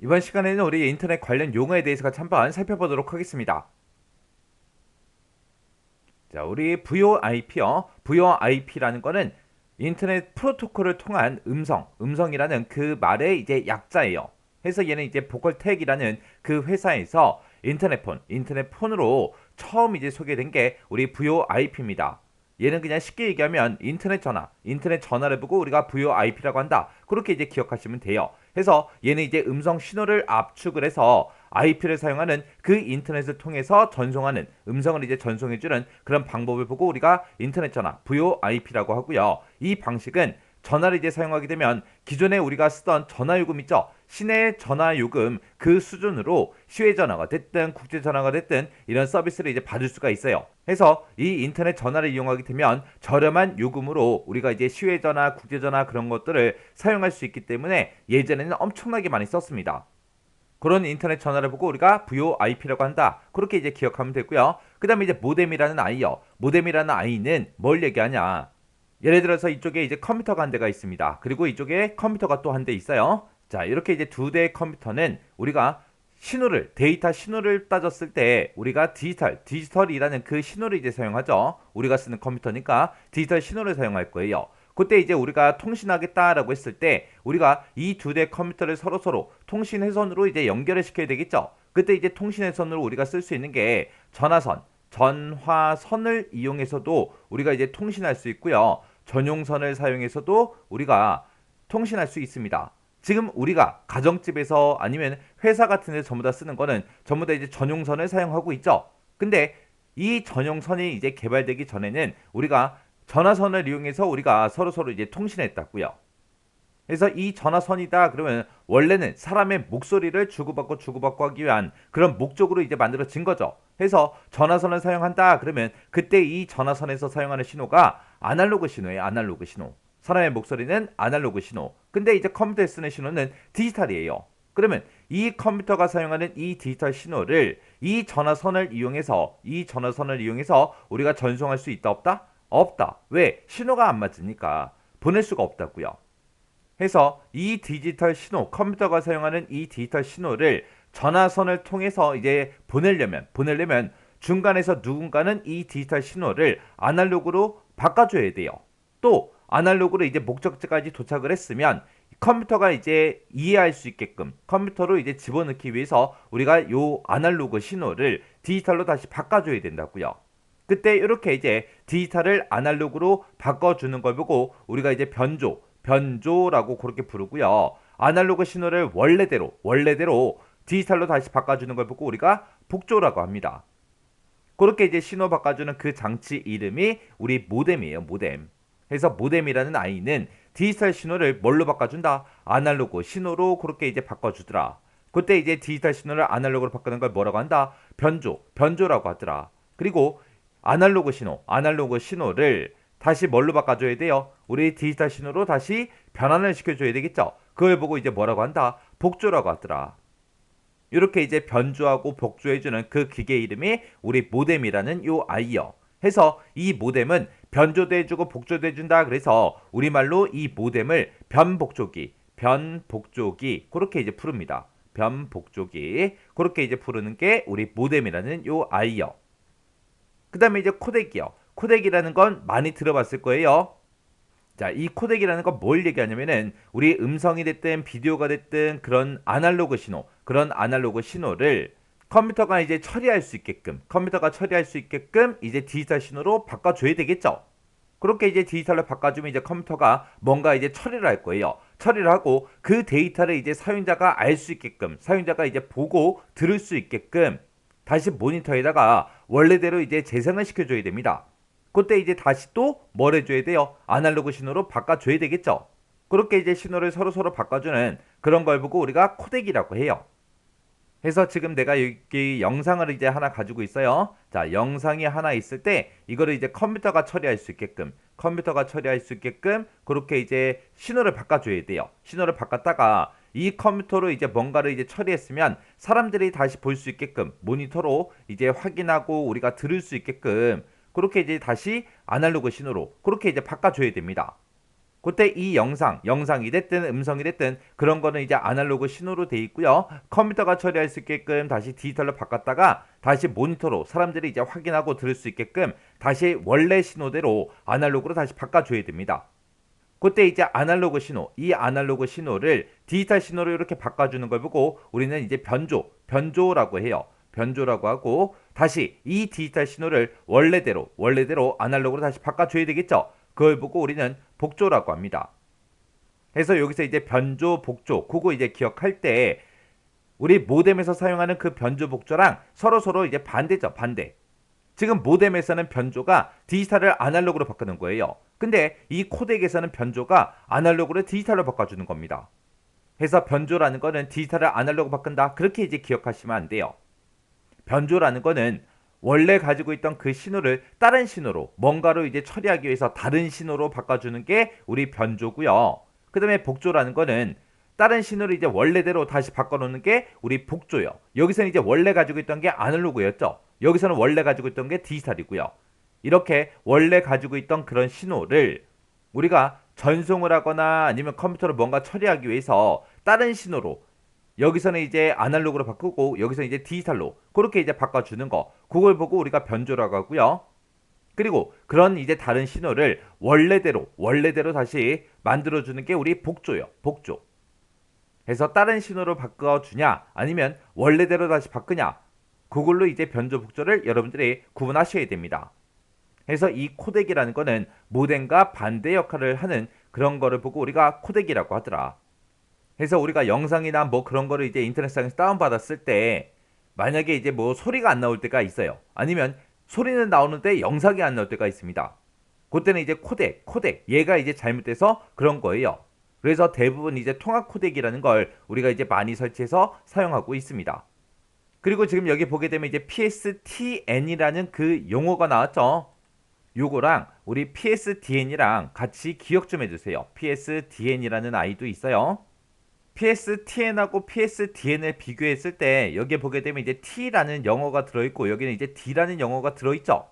이번 시간에는 우리 인터넷 관련 용어에 대해서 같이 한번 살펴보도록 하겠습니다. 자, 우리 VoIP요. VoIP라는 거는 인터넷 프로토콜을 통한 음성이라는 그 말의 이제 약자예요. 그래서 얘는 이제 보컬텍이라는 그 회사에서 인터넷폰으로 처음 이제 소개된 게 우리 VoIP입니다. 얘는 그냥 쉽게 얘기하면 인터넷 전화를 보고 우리가 VoIP라고 한다. 그렇게 이제 기억하시면 돼요. 그래서 얘는 이제 음성 신호를 압축을 해서 IP를 사용하는 그 인터넷을 통해서 전송하는 음성을 이제 전송해주는 그런 방법을 보고 우리가 인터넷 전화 VoIP라고 하고요. 이 방식은 전화를 이제 사용하게 되면 기존에 우리가 쓰던 전화 요금 있죠? 시내 전화 요금 그 수준으로 시외 전화가 됐든 국제 전화가 됐든 이런 서비스를 이제 받을 수가 있어요. 해서 이 인터넷 전화를 이용하게 되면 저렴한 요금으로 우리가 이제 시외 전화, 국제 전화 그런 것들을 사용할 수 있기 때문에 예전에는 엄청나게 많이 썼습니다. 그런 인터넷 전화를 보고 우리가 VoIP라고 한다. 그렇게 이제 기억하면 되고요. 그 다음에 이제 모뎀이라는 아이요. 모뎀이라는 아이는 뭘 얘기하냐? 예를 들어서 이쪽에 이제 컴퓨터가 한 대가 있습니다. 그리고 이쪽에 컴퓨터가 또 한 대 있어요. 자, 이렇게 이제 두 대의 컴퓨터는 우리가 데이터 신호를 따졌을 때 우리가 디지털이라는 그 신호를 이제 사용하죠. 우리가 쓰는 컴퓨터니까 디지털 신호를 사용할 거예요. 그때 이제 우리가 통신하겠다라고 했을 때 우리가 이 두 대 컴퓨터를 서로 통신회선으로 이제 연결을 시켜야 되겠죠. 그때 이제 통신회선으로 우리가 쓸 수 있는 게 전화선을 이용해서도 우리가 이제 통신할 수 있고요. 전용선을 사용해서도 우리가 통신할 수 있습니다. 지금 우리가 가정집에서 아니면 회사 같은 데 전부 다 쓰는 거는 전부 다 이제 전용선을 사용하고 있죠. 근데 이 전용선이 이제 개발되기 전에는 우리가 전화선을 이용해서 우리가 서로 이제 통신했다고요. 그래서 이 전화선이다 그러면 원래는 사람의 목소리를 주고받고 하기 위한 그런 목적으로 이제 만들어진 거죠. 그래서 전화선을 사용한다 그러면 그때 이 전화선에서 사용하는 신호가 아날로그 신호예요. 아날로그 신호. 사람의 목소리는 아날로그 신호. 근데 이제 컴퓨터에 쓰는 신호는 디지털이에요. 그러면 이 컴퓨터가 사용하는 이 디지털 신호를 이 전화선을 이용해서 우리가 전송할 수 있다 없다? 없다. 왜? 신호가 안 맞으니까 보낼 수가 없다고요. 해서 이 디지털 신호, 컴퓨터가 사용하는 이 디지털 신호를 전화선을 통해서 이제 보내려면 중간에서 누군가는 이 디지털 신호를 아날로그로 바꿔줘야 돼요. 또 아날로그로 이제 목적지까지 도착을 했으면 컴퓨터가 이제 이해할 수 있게끔 컴퓨터로 이제 집어넣기 위해서 우리가 요 아날로그 신호를 디지털로 다시 바꿔줘야 된다고요. 그때 이렇게 이제 디지털을 아날로그로 바꿔주는 걸 보고 우리가 이제 변조라고 그렇게 부르고요. 아날로그 신호를 원래대로 디지털로 다시 바꿔주는 걸 보고 우리가 복조라고 합니다. 그렇게 이제 신호 바꿔주는 그 장치 이름이 우리 모뎀이에요. 모뎀. 그래서 모뎀이라는 아이는 디지털 신호를 뭘로 바꿔준다? 아날로그 신호로 그렇게 이제 바꿔주더라. 그때 이제 디지털 신호를 아날로그로 바꾸는 걸 뭐라고 한다? 변조라고 하더라. 그리고 아날로그 신호를 다시 뭘로 바꿔줘야 돼요? 우리 디지털 신호로 다시 변환을 시켜줘야 되겠죠? 그걸 보고 이제 뭐라고 한다? 복조라고 하더라. 이렇게 이제 변조하고 복조해주는 그 기계 이름이 우리 모뎀이라는 요 아이요. 해서 이 모뎀은 변조도 해주고 복조도 해준다. 그래서 우리말로 이 모뎀을 변복조기 그렇게 이제 부릅니다. 변복조기 그렇게 이제 부르는 게 우리 모뎀이라는 요 아이요. 그 다음에 이제 코덱이요. 코덱이라는 건 많이 들어봤을 거예요. 자, 이 코덱이라는 건 뭘 얘기하냐면은 우리 음성이 됐든 비디오가 됐든 그런 아날로그 신호를 컴퓨터가 처리할 수 있게끔 이제 디지털 신호로 바꿔줘야 되겠죠. 그렇게 이제 디지털로 바꿔주면 이제 컴퓨터가 뭔가 이제 처리를 할 거예요. 처리를 하고 그 데이터를 이제 사용자가 알 수 있게끔, 사용자가 이제 보고 들을 수 있게끔 다시 모니터에다가 원래대로 이제 재생을 시켜줘야 됩니다. 그때 이제 다시 또 뭘 해줘야 돼요? 아날로그 신호로 바꿔줘야 되겠죠. 그렇게 이제 신호를 서로 바꿔주는 그런 걸 보고 우리가 코덱이라고 해요. 해서 지금 내가 여기 영상을 이제 하나 가지고 있어요. 자, 영상이 하나 있을 때 이거를 이제 컴퓨터가 처리할 수 있게끔 그렇게 이제 신호를 바꿔줘야 돼요. 신호를 바꿨다가 이 컴퓨터로 이제 뭔가를 이제 처리했으면 사람들이 다시 볼 수 있게끔 모니터로 이제 확인하고 우리가 들을 수 있게끔 그렇게 이제 다시 아날로그 신호로 그렇게 이제 바꿔줘야 됩니다. 그때 이 영상이 됐든 음성이 됐든 그런 거는 이제 아날로그 신호로 돼 있고요. 컴퓨터가 처리할 수 있게끔 다시 디지털로 바꿨다가 다시 모니터로 사람들이 이제 확인하고 들을 수 있게끔 다시 원래 신호대로 아날로그로 다시 바꿔줘야 됩니다. 그때 이제 아날로그 신호, 이 아날로그 신호를 디지털 신호로 이렇게 바꿔주는 걸 보고 우리는 이제 변조라고 해요. 변조라고 하고 다시 이 디지털 신호를 원래대로 아날로그로 다시 바꿔줘야 되겠죠. 그걸 보고 우리는 복조라고 합니다. 그래서 여기서 이제 변조, 복조, 그거 이제 기억할 때 우리 모뎀에서 사용하는 그 변조, 복조랑 서로 이제 반대죠, 반대. 지금 모뎀에서는 변조가 디지털을 아날로그로 바꾸는 거예요. 근데 이 코덱에서는 변조가 아날로그를 디지털로 바꿔주는 겁니다. 그래서 변조라는 거는 디지털을 아날로그 바꾼다. 그렇게 이제 기억하시면 안 돼요. 변조라는 거는 원래 가지고 있던 그 신호를 다른 신호로 뭔가로 이제 처리하기 위해서 다른 신호로 바꿔주는 게 우리 변조고요. 그 다음에 복조라는 거는 다른 신호를 이제 원래대로 다시 바꿔놓는 게 우리 복조요. 여기서는 이제 원래 가지고 있던 게 아날로그였죠. 여기서는 원래 가지고 있던 게 디지털이고요. 이렇게 원래 가지고 있던 그런 신호를 우리가 전송을 하거나 아니면 컴퓨터로 뭔가 처리하기 위해서 다른 신호로 여기서는 이제 아날로그로 바꾸고 여기서 이제 디지털로 그렇게 이제 바꿔주는 거, 그걸 보고 우리가 변조라고 하고요. 그리고 그런 이제 다른 신호를 원래대로 다시 만들어주는 게 우리 복조요. 복조. 그래서 다른 신호로 바꿔주냐 아니면 원래대로 다시 바꾸냐, 그걸로 이제 변조 복조를 여러분들이 구분하셔야 됩니다. 그래서 이 코덱이라는 거는 모뎀과 반대 역할을 하는 그런 거를 보고 우리가 코덱이라고 하더라. 그래서 우리가 영상이나 뭐 그런 거를 이제 인터넷상에서 다운받았을 때 만약에 이제 뭐 소리가 안 나올 때가 있어요. 아니면 소리는 나오는데 영상이 안 나올 때가 있습니다. 그때는 이제 코덱 얘가 이제 잘못돼서 그런 거예요. 그래서 대부분 이제 통합 코덱이라는 걸 우리가 이제 많이 설치해서 사용하고 있습니다. 그리고 지금 여기 보게 되면 이제 PSTN이라는 그 용어가 나왔죠. 요거랑 우리 PSDN이랑 같이 기억 좀 해주세요. PSDN이라는 아이도 있어요. PSTN하고 PSDN을 비교했을 때 여기에 보게 되면 이제 T라는 영어가 들어있고 여기는 이제 D라는 영어가 들어있죠.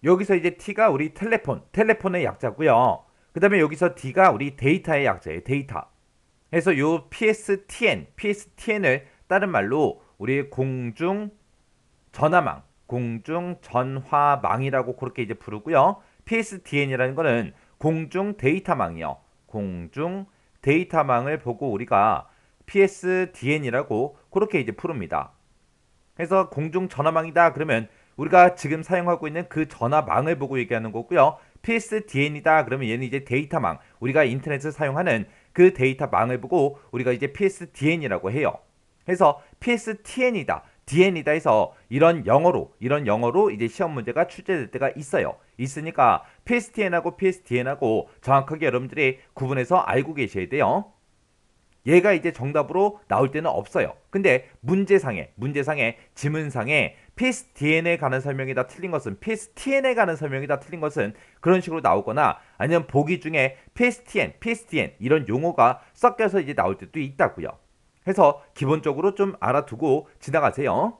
여기서 이제 T가 우리 텔레폰의 약자고요. 그 다음에 여기서 D가 우리 데이터의 약자예요. 데이터. 그래서 요 PSTN을 다른 말로 우리 공중전화망이라고 그렇게 이제 부르고요. PSDN이라는 거는 공중데이터망이요. 공중데이터망을 보고 우리가 PSDN이라고 그렇게 이제 부릅니다. 그래서 공중전화망이다 그러면 우리가 지금 사용하고 있는 그 전화망을 보고 얘기하는 거고요. PSDN이다 그러면 얘는 이제 데이터망, 우리가 인터넷을 사용하는 그 데이터망을 보고 우리가 이제 PSDN이라고 해요. 그래서 PSTN이다, DN이다 해서 이런 영어로 이제 시험 문제가 출제될 때가 있어요. 있으니까 PSTN하고 PSDN하고 정확하게 여러분들이 구분해서 알고 계셔야 돼요. 얘가 이제 정답으로 나올 때는 없어요. 근데 문제상에 지문상에 PSDN에 관한 설명이 다 틀린 것은, PSTN에 관한 설명이 다 틀린 것은 그런 식으로 나오거나 아니면 보기 중에 PSDN 이런 용어가 섞여서 이제 나올 때도 있다고요. 해서 기본적으로 좀 알아두고 지나가세요.